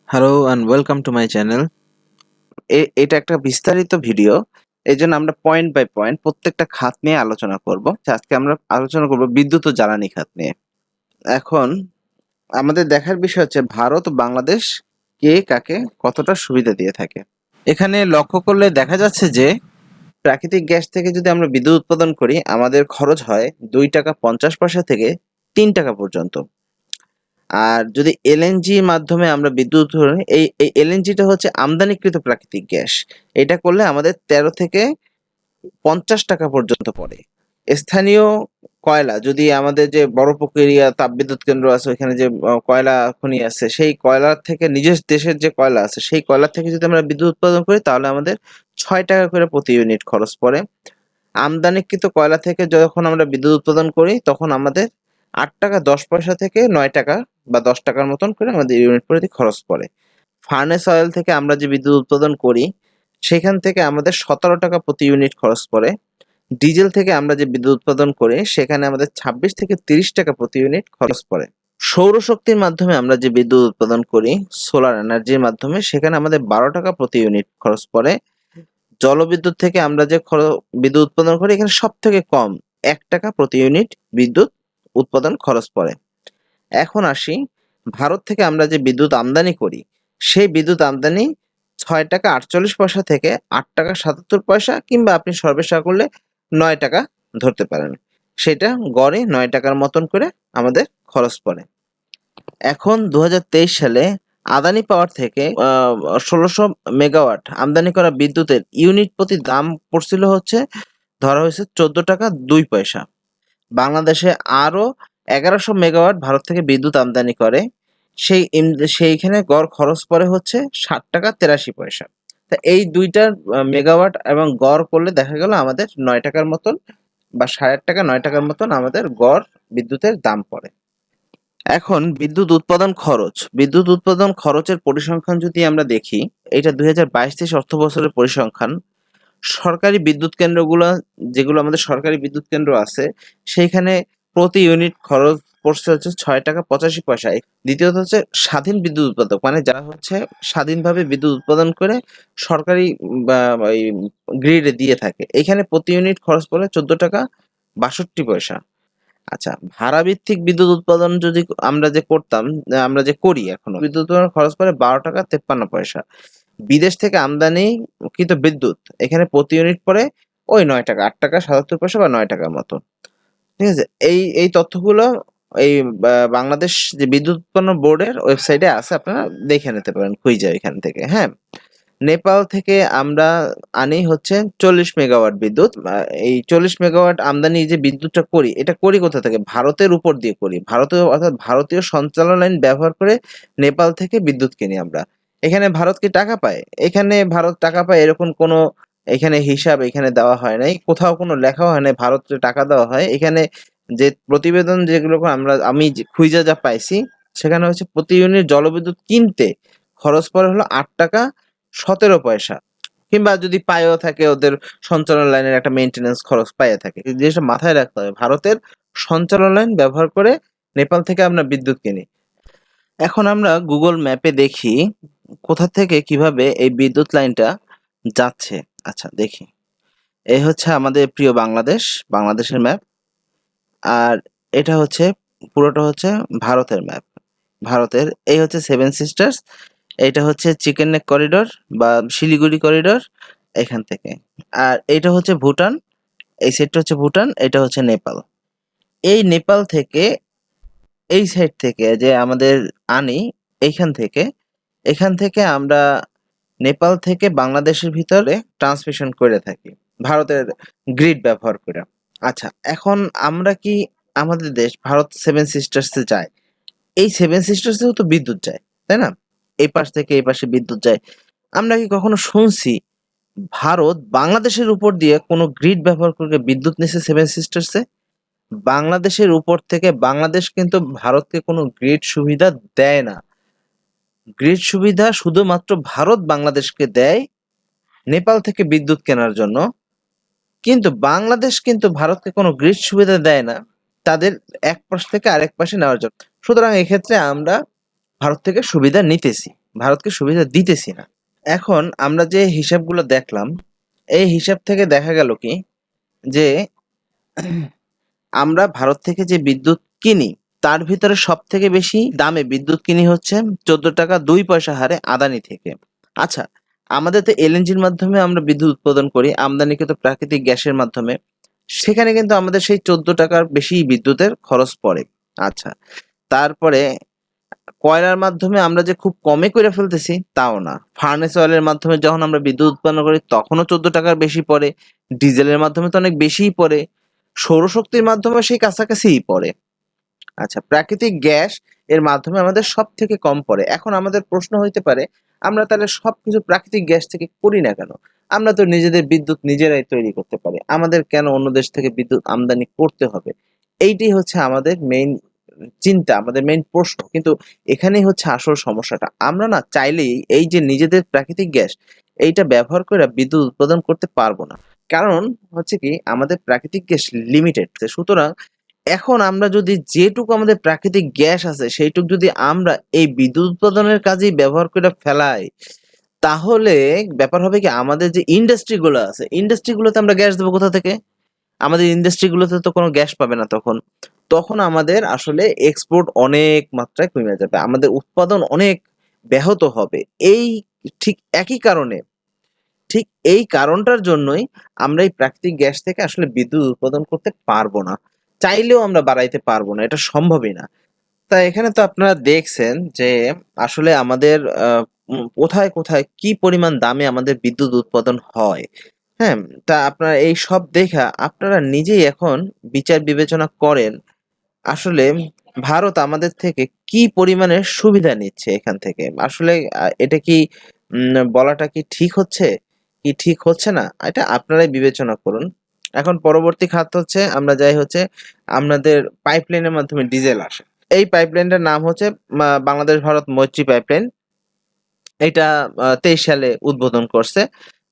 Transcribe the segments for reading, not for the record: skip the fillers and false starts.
Hello and welcome to my channel. এটা একটা বিস্তারিত ভিডিও। এজন্য আমরা পয়েন্ট বাই পয়েন্ট প্রত্যেকটা খাত নিয়ে আলোচনা করব। আজকে আমরা আলোচনা করব বিদ্যুৎ ও জ্বালানি খাত নিয়ে। এখন আমাদের দেখার বিষয় হচ্ছে ভারত ও বাংলাদেশ কে কাকে কতটা সুবিধা দিয়ে থাকে। এখানে লক্ষ্য করলে দেখা যাচ্ছে যে প্রাকৃতিক গ্যাস থেকে যদি আমরা বিদ্যুৎ উৎপাদন করি আমাদের খরচ হয় ২ টাকা ৫০ পয়সা থেকে ৩ টাকা পর্যন্ত। আর যদি এলএনজির মাধ্যমে আমরা বিদ্যুৎ উৎপাদন এই এলএনজিটা হচ্ছে আমদানিকৃত প্রাকৃতিক গ্যাস। এটা করলে আমাদের ১৩ থেকে ৫০ টাকা পর্যন্ত পড়ে। স্থানীয় কয়লা যদি আমাদের যে বড় পুকুরিয়া তাপবিদ্যুৎ কেন্দ্র আছে ওইখানে যে কয়লা খনি আছে সেই কয়লার থেকে নিজের দেশের যে কয়লা আছে সেই কয়লা থেকে যদি আমরা বিদ্যুৎ উৎপাদন করি তাহলে আমাদের ৬ টাকা করে প্রতি ইউনিট খরচ পড়ে। আমদানিকৃত কয়লা থেকে যখন আমরা বিদ্যুৎ উৎপাদন করি তখন আমাদের ৮ টাকা ১০ পয়সা থেকে ৯ টাকা বা ১০ টাকার মতন করে আমাদের ইউনিট প্রতি খরচ পড়ে। ফার্নেস অয়েল থেকে আমরা যে বিদ্যুৎ উৎপাদন করি সেখান থেকে আমাদের ১৭ টাকা প্রতি ইউনিট খরচ পড়ে। ডিজেল থেকে আমরা যে বিদ্যুৎ উৎপাদন করি সেখানে আমাদের ২৬ থেকে ৩০ টাকা প্রতি ইউনিট খরচ পড়ে। সৌরশক্তির মাধ্যমে আমরা যে বিদ্যুৎ উৎপাদন করি সোলার এনার্জির মাধ্যমে সেখানে আমাদের ১২ টাকা প্রতি ইউনিট খরচ পড়ে। জলবিদ্যুৎ থেকে আমরা যে বিদ্যুৎ উৎপাদন করি এখানে সবথেকে কম ১ টাকা প্রতি ইউনিট বিদ্যুৎ উৎপাদন খরচ পড়ে। এখন আসি ভারত থেকে আমরা যে বিদ্যুৎ আমদানি করি সেই বিদ্যুৎ আমদানি ৬ টাকা ৪৮ পয়সা থেকে ৮ টাকা ৭৭ পয়সা কিংবা আপনি সর্বেসা করলে ৯ টাকা ধরতে পারেন। সেটা গড়ে ৯ টাকার মতন করে আমাদের খরচ পড়ে। এখন ২০২৩ সালে আদানি পাওয়ার থেকে ১৬০০ মেগাওয়াট আমদানি করা বিদ্যুতের ইউনিট প্রতি দাম পড়ছিল হচ্ছে ধরা হয়েছে ১৪ টাকা ২ পয়সা। বাংলাদেশে আরো ১১০০ মেগাওয়াট ভারত থেকে বিদ্যুৎ আমদানি করে। সেইখানে গড় খরচ পড়ে হচ্ছে ৬০ টাকা ৮৩ পয়সা। তা এই ২টার মেগাওয়াট এবং গড় করলে দেখা গেল আমাদের ৯ টাকার মতন বা ৮.৫ টাকা ৯ টাকার মতন আমাদের গড় বিদ্যুতের দাম পড়ে। এখন বিদ্যুৎ উৎপাদন খরচের পরিসংখ্যান যদি আমরা দেখি এটা ২০২২-২৩ অর্থবছরের পরিসংখ্যান। সরকারি বিদ্যুৎ কেন্দ্রগুলো যেগুলো আমাদের সরকারি বিদ্যুৎ কেন্দ্র আছে সেইখানে প্রতি ইউনিট খরচ পড়ছে হচ্ছে ৬ টাকা ৮৫ পয়সা। দ্বিতীয়ত হচ্ছে স্বাধীন বিদ্যুৎ উৎপাদক মানে যারা হচ্ছে স্বাধীনভাবে বিদ্যুৎ উৎপাদন করে সরকারি বা এই গ্রিডে দিয়ে থাকে এখানে প্রতি ইউনিট খরচ পড়ে ১৪ টাকা ৬২ পয়সা। আচ্ছা, ভাড়া ভিত্তিক বিদ্যুৎ উৎপাদন যদি আমরা যে করি এখনো বিদ্যুৎ উৎপাদনের খরচ পড়ে ১২ টাকা ৫৩ পয়সা। বিদেশ থেকে আমদানিকৃত বিদ্যুৎ এখানে প্রতি ইউনিট পড়ে ওই ৯ টাকা ৮ টাকা ৭৭ পয়সা বা ৯ টাকার মতো। ঠিক আছে? এই তথ্যগুলো এই বাংলাদেশ যে বিদ্যুৎ উৎপন্ন বোর্ডের ওয়েবসাইটে আছে আপনারা দেখে নিতে পারেন খুঁজে এখান থেকে, হ্যাঁ? নেপাল থেকে আমরা আনি হচ্ছে ৪০ মেগাওয়াট বিদ্যুৎ। এই ৪০ মেগাওয়াট আমদানি যে বিদ্যুৎটা করি, এটা করি কোথা থেকে? ভারতের উপর দিয়ে করি। অর্থাৎ ভারতীয় সঞ্চালন লাইন ব্যবহার করে নেপাল থেকে বিদ্যুৎ কিনি আমরা। এখানে ভারত কি টাকা পায়? এখানে ভারত টাকা পায় এরকম কোনো হিসাব এখানে দেওয়া হয় নাই। কোথাও কোনো লেখাও হয় নাই ভারতকে টাকা দেওয়া হয়। এখানে যে প্রতিবেদন যেগুলো আমি খুঁইজা যা পাইছি, সেখানে হচ্ছে প্রতি ইউনিট জলবিদ্যুৎ কিনতে খরচ পড়ে হলো ৮ টাকা ১৭ পয়সা। কিংবা যদি পায়ও থাকে ওদের সঞ্চালন লাইনের একটা মেইনটেন্যান্স খরচ পাইয়া থাকে। এই জিনিসটা মাথায় রাখতে হবে। ভারতের সঞ্চালন লাইন ব্যবহার করে নেপাল থেকে আমরা বিদ্যুৎ কিনি। এখন আমরা গুগল ম্যাপে দেখি কোথা থেকে কিভাবে এই বিদ্যুৎ লাইনটা যাচ্ছে। আচ্ছা দেখি। এই হচ্ছে আমাদের প্রিয় বাংলাদেশ, বাংলাদেশের ম্যাপ। আর এটা হচ্ছে পুরোটা হচ্ছে ভারতের ম্যাপ। ভারতের এই হচ্ছে সেভেন সিস্টার্স, এইটা হচ্ছে চিকেন নেক করিডোর বা শিলিগুড়ি করিডোর এখান থেকে। আর এইটা হচ্ছে ভুটান, এই সাইডটা হচ্ছে ভুটান, এটা হচ্ছে নেপাল। এই নেপাল থেকে এই সাইড থেকে যে আমাদের আনি এখান থেকে আমরা নেপাল থেকে বাংলাদেশের ভিতরে ট্রান্সমিশন করে থাকি ভারতের গ্রিড ব্যবহার করে। আচ্ছা, এখন আমরা কি আমাদের দেশ ভারত সেভেন সিস্টার্সে যায়, এই সেভেন সিস্টার্সেও তো বিদ্যুৎ যায়, তাই না? এই পাশ থেকে এই পাশে বিদ্যুৎ যায়। আমরা কি কখনো শুনছি ভারত বাংলাদেশের উপর দিয়ে কোনো গ্রিড ব্যবহার করে বিদ্যুৎ নিছে সেভেন সিস্টার্সে? বাংলাদেশের উপর থেকে বাংলাদেশ কিন্তু ভারতকে কোনো গ্রিড সুবিধা দেয় না। গ্রিড সুবিধা শুধুমাত্র ভারত বাংলাদেশকে দেয় নেপাল থেকে বিদ্যুৎ কেনার জন্য। কিন্তু বাংলাদেশ কিন্তু ভারতকে কোনো গ্রিড সুবিধা দেয় না তাদের এক পাশ থেকে আরেক পাশে নেওয়ার জন্য। সুতরাং এক্ষেত্রে আমরা ভারত থেকে সুবিধা নিতেছি, ভারতকে সুবিধা দিতেছি না। এখন আমরা যে হিসাবগুলো দেখলাম, এই হিসাব থেকে দেখা গেল কি যে আমরা ভারত থেকে যে বিদ্যুৎ কিনি তার ভিতরে সবথেকে বেশি দামে বিদ্যুৎ কিনি হচ্ছে 14 টাকা 2 পয়সা হারে আদানি থেকে। আচ্ছা, আমাদের তো এলএনজির মাধ্যমে আমরা বিদ্যুৎ উৎপাদন করি, আমদানিকৃত প্রাকৃতিক গ্যাসের মাধ্যমে। সেখানে কিন্তু আমাদের সেই 14 টাকার বেশি বিদ্যুতের খরচ পড়ে। আচ্ছা, তারপরে কয়লার মাধ্যমে আমরা যে খুব কমে করে ফেলতেছি তাও না। ফার্নেস অয়েলের মাধ্যমে যখন আমরা বিদ্যুৎ উৎপন্ন করি তখনও 14 টাকার বেশি পড়ে। ডিজেলের মাধ্যমে তো অনেক বেশিই পড়ে। সৌরশক্তির মাধ্যমে সেই কাছাকাছিই পড়ে। আচ্ছা, প্রাকৃতিক গ্যাস এর মাধ্যমে আমাদের সবথেকে কম পড়ে। এখন আমাদের প্রশ্ন হইতে পারে, আমরা তাহলে সবকিছু প্রাকৃতিক গ্যাস থেকে করি না কেন? আমরা তো নিজেদের বিদ্যুৎ নিজেরাই তৈরি করতে পারি। আমাদের কেন অন্য দেশ থেকে বিদ্যুৎ আমদানি করতে হবে? এইটাই হচ্ছে আমাদের মেইন চিন্তা, আমাদের মেইন প্রশ্ন। কিন্তু এখানেই হচ্ছে আসল সমস্যাটা। আমরা না চাইলেই এই যে নিজেদের প্রাকৃতিক গ্যাস এইটা ব্যবহার করে বিদ্যুৎ উৎপাদন করতে পারবো না। কারণ হচ্ছে কি, আমাদের প্রাকৃতিক গ্যাস লিমিটেড। সুতরাং এখন আমরা যদি যেটুকু আমাদের প্রাকৃতিক গ্যাস আছে সেইটুকু যদি আমরা এই বিদ্যুৎ উৎপাদনের কাজেই ব্যবহার করে ফেলাই, তাহলে ব্যাপার হবে কি, আমাদের যে ইন্ডাস্ট্রি গুলো আছে, ইন্ডাস্ট্রি গুলোতে আমরা গ্যাস দেবো কোথা থেকে? আমাদের ইন্ডাস্ট্রি গুলোতে তো কোনো গ্যাস পাবে না তখন। তখন আমাদের আসলে এক্সপোর্ট অনেক মাত্রায় কমে যাবে, আমাদের উৎপাদন অনেক ব্যাহত হবে। এই ঠিক একই কারণে, ঠিক এই কারণটার জন্যই আমরা এই প্রাকৃতিক গ্যাস থেকে আসলে বিদ্যুৎ উৎপাদন করতে পারবো না। চাইলেও আমরা বাড়াইতে পারবো না, এটা সম্ভবই না। তা এখানে তো আপনারা দেখছেন যে আসলে আমাদের কোথায় কোথায় কি পরিমাণ দামে আমাদের বিদ্যুৎ উৎপাদন হয়। হ্যাঁ, তা আপনারা এই সব দেখা আপনারা নিজেই এখন বিচার বিবেচনা করেন আসলে ভারত আমাদের থেকে কি পরিমাণের সুবিধা নিচ্ছে এখান থেকে। আসলে এটা কি বলাটা কি ঠিক হচ্ছে? কি ঠিক হচ্ছে না? এটা আপনারাই বিবেচনা করুন। এখন পরবর্তী খাত হচ্ছে আমরা যাই হচ্ছে আমাদের পাইপলাইনের মাধ্যমে ডিজেল আসে। এই পাইপলাইনটার নাম হচ্ছে বাংলাদেশ ভারত মৈত্রী পাইপলাইন। এটা ২৩ সালে উদ্বোধন করছে।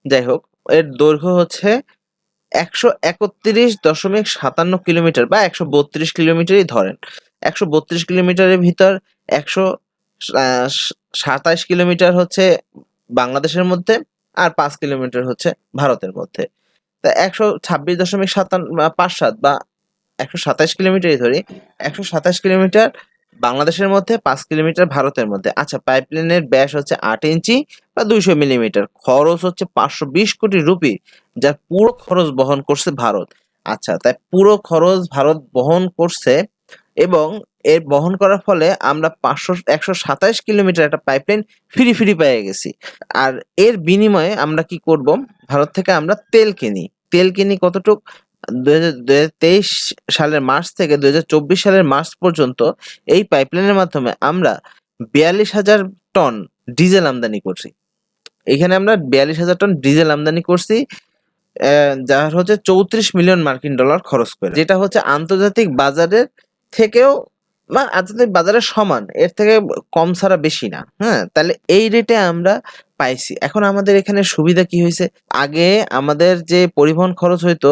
যাই হোক, এর দৈর্ঘ্য হচ্ছে ১৩১.৫৭ কিলোমিটার বা ১৩২ কিলোমিটারই ধরেন। ১৩২ কিলোমিটারের ভিতর ১২৭ কিলোমিটার হচ্ছে বাংলাদেশের মধ্যে, আর ৫ কিলোমিটার হচ্ছে ভারতের মধ্যে। তা ১২৬.৫৭ বা ১২৭ কিলোমিটারই ধরি। ১২৭ কিলোমিটার বাংলাদেশের মধ্যে, ৫ কিলোমিটার ভারতের মধ্যে। আচ্ছা, পাইপলাইনের ব্যাস হচ্ছে ৮ ইঞ্চি বা ২০০ মিলিমিটার। খরচ হচ্ছে ৫২০ কোটি রুপি, যার পুরো খরচ বহন করছে ভারত। আচ্ছা, তাই পুরো খরচ ভারত বহন করছে এবং এর বহন করার ফলে আমরা ১২৭ কিলোমিটার একটা পাইপলাইন ফ্রি পেয়ে গেছি। আর এর বিনিময়ে আমরা কি করব? ভারত থেকে আমরা তেল কিনি। তেল কিনি কতটুক? ২০২৩ সালের মার্চ থেকে ২০২৪ সালের মার্চ পর্যন্ত এই পাইপলাইনের মাধ্যমে আমরা ৪২,০০০ টন ডিজেল আমদানি করছি। এখানে আমরা ৪২,০০০ টন ডিজেল আমদানি করছি, যার হচ্ছে ৩৪ মিলিয়ন মার্কিন ডলার খরচ করে। যেটা হচ্ছে আন্তর্জাতিক বাজারের থেকেও বা আন্তর্জাতিক বাজারের সমান, এর থেকে কম ছাড়া বেশি না। হ্যাঁ? তাহলে এই রেটে আমরা পাইছি। এখন আমাদের এখানে সুবিধা কি হইছে? আগে আমাদের যে পরিবহন খরচ হইতো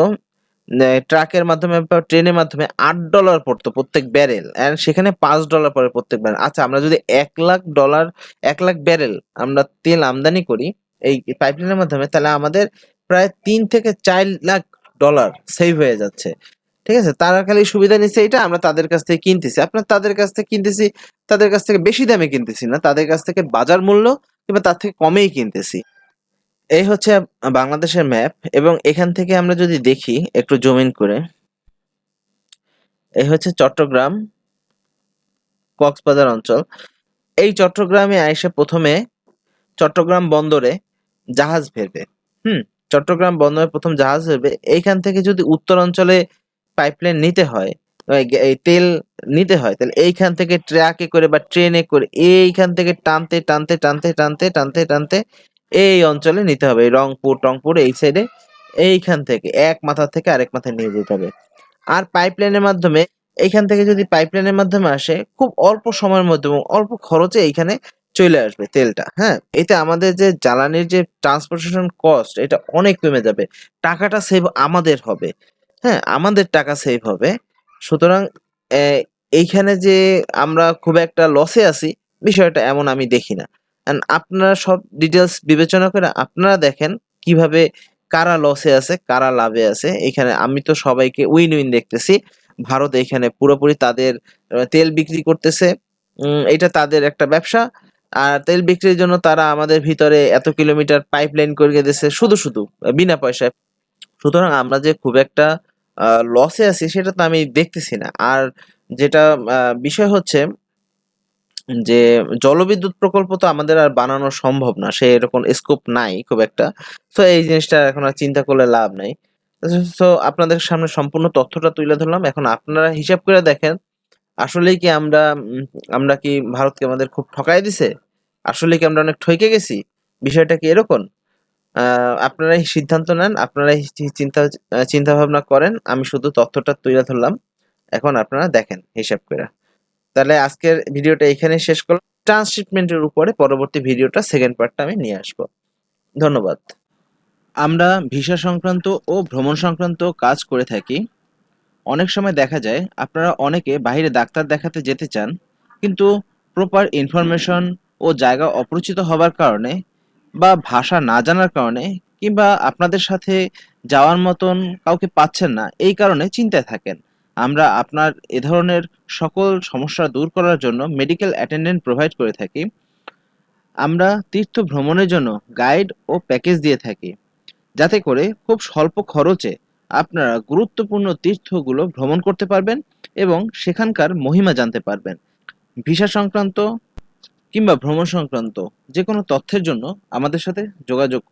ট্রাকের মাধ্যমে বা ট্রেনের মাধ্যমে $৮ পড়তো প্রত্যেক ব্যারেল, অ্যান্ড সেখানে $৫ পড়ে প্রত্যেক ব্যারেল। আচ্ছা, আমরা যদি $১,০০,০০০ ব্যারেল আমরা তেল আমদানি করি এই পাইপলাইনের মাধ্যমে, তাহলে আমাদের প্রায় $৩ থেকে $৪,০০,০০০ সেভ হয়ে যাচ্ছে। ঠিক আছে? তারা খালি সুবিধা নিচ্ছে এইটা, আমরা তাদের কাছ থেকে কিনতেছি। তাদের কাছ থেকে কিনতেছি, তাদের কাছ থেকে বেশি দামে কিনতেছি না। তাদের কাছ থেকে বাজার মূল্য কিংবা তার থেকে কমেই কিনতেছি। এই হচ্ছে বাংলাদেশের ম্যাপ, এবং এখান থেকে আমরা যদি দেখি একটু জুম ইন করে, এই হচ্ছে চট্টগ্রাম, কক্সবাজার অঞ্চল। এই চট্টগ্রামে আইসা প্রথমে চট্টগ্রাম বন্দরে জাহাজ ফেলবে। চট্টগ্রাম বন্দরে প্রথম জাহাজ ফেলবে। এইখান থেকে যদি উত্তর অঞ্চলে পাইপলাইন নিতে হয়, এই তেল নিতে হয়, তাহলে এইখান থেকে ট্রাকে করে বা ট্রেনে করে এইখান থেকে টানতে এই অঞ্চলে নিতে হবে। এই রংপুর এই সাইডে এইখান থেকে এক মাথা থেকে আরেক মাথায় নিয়ে যেতে হবে। আর পাইপলাইনের মাধ্যমে এইখান থেকে যদি পাইপলাইনের মাধ্যমে আসে, খুব অল্প সময়ের মধ্যে এবং অল্প খরচে এইখানে চলে আসবে তেলটা। হ্যাঁ? এতে আমাদের যে জ্বালানির যে ট্রান্সপোর্টেশন কস্ট এটা অনেক কমে যাবে। টাকাটা সেভ আমাদের হবে। হ্যাঁ? আমাদের টাকা সেভ হবে। সুতরাং এইখানে যে আমরা খুব একটা লসে আছি বিষয়টা এমন আমি দেখি না। আপনারা সব ডিটেইলস বিবেচনা করে আপনারা দেখেন কিভাবে কারা লসে আছে, কারা লাভে আছে। এখানে আমি তো সবাইকে উইন-উইন দেখতেছি। ভারত এখানে পুরোপুরি তাদের তেল বিক্রি করতেছে। এটা তাদের একটা ব্যবসা। আর তেল বিক্রির জন্য তারা আমাদের ভিতরে এত কিলোমিটার পাইপলাইন করিয়ে দিছে শুধু বিনা পয়সায়। সুতরাং আমরা যে খুব একটা লসে আছি সেটা তো আমি দেখতেছি না। আর যেটা বিষয় হচ্ছে যে জলবিদ্যুৎ প্রকল্প তো আমাদের আর বানানো সম্ভব না। সেরকম স্কোপ নাই খুব একটা। সো এই জিনিসটা এখন আর চিন্তা করলে লাভ নাই। সো আপনাদের সামনে সম্পূর্ণ তথ্যটা তুলে ধরলাম। এখন আপনারা হিসাব করে দেখেন আসলেই কি আমরা কি ভারতকে আমাদের খুব ঠকায় দিছে? আসলেই কি আমরা অনেক ঠইকে গেছি? বিষয়টা কি এরকম? আ আপনারাই সিদ্ধান্ত নেন, আপনারাই চিন্তাভাবনা করেন। আমি শুধু তথ্যটা তুলে ধরলাম। এখন আপনারা দেখেন হিসাব কইরা। তাহলে আজকের ভিডিওটা এখানেই শেষ করলাম। ট্রান্সশিপমেন্টের উপরে পরবর্তী ভিডিওটা সেকেন্ড পার্টটা আমি নিয়ে আসবো। ধন্যবাদ। আমরা ভিসা সংক্রান্ত ও ভ্রমণ সংক্রান্ত কাজ করে থাকি। অনেক সময় দেখা যায় আপনারা অনেকে বাহিরে ডাক্তার দেখাতে যেতে চান, কিন্তু প্রপার ইনফরমেশন ও জায়গা অপরিচিত হবার কারণে বা ভাষা না জানার কারণে কিংবা আপনাদের সাথে যাওয়ার মতন কাউকে পাচ্ছেন না, এই কারণে চিন্তায় থাকেন। আমরা আপনার এ ধরনের সকল সমস্যা দূর করার জন্য মেডিকেল অ্যাটেন্ডেন্ট প্রোভাইড করে থাকি। আমরা তীর্থ ভ্রমণের জন্য গাইড ও প্যাকেজ দিয়ে থাকি, যাতে করে খুব স্বল্প খরচে আপনারা গুরুত্বপূর্ণ তীর্থগুলো ভ্রমণ করতে পারবেন এবং সেখানকার মহিমা জানতে পারবেন। ভিসা সংক্রান্ত কিংবা ভ্রমণ সংক্রান্ত যে কোনো তথ্যের জন্য আমাদের সাথে যোগাযোগ করুন।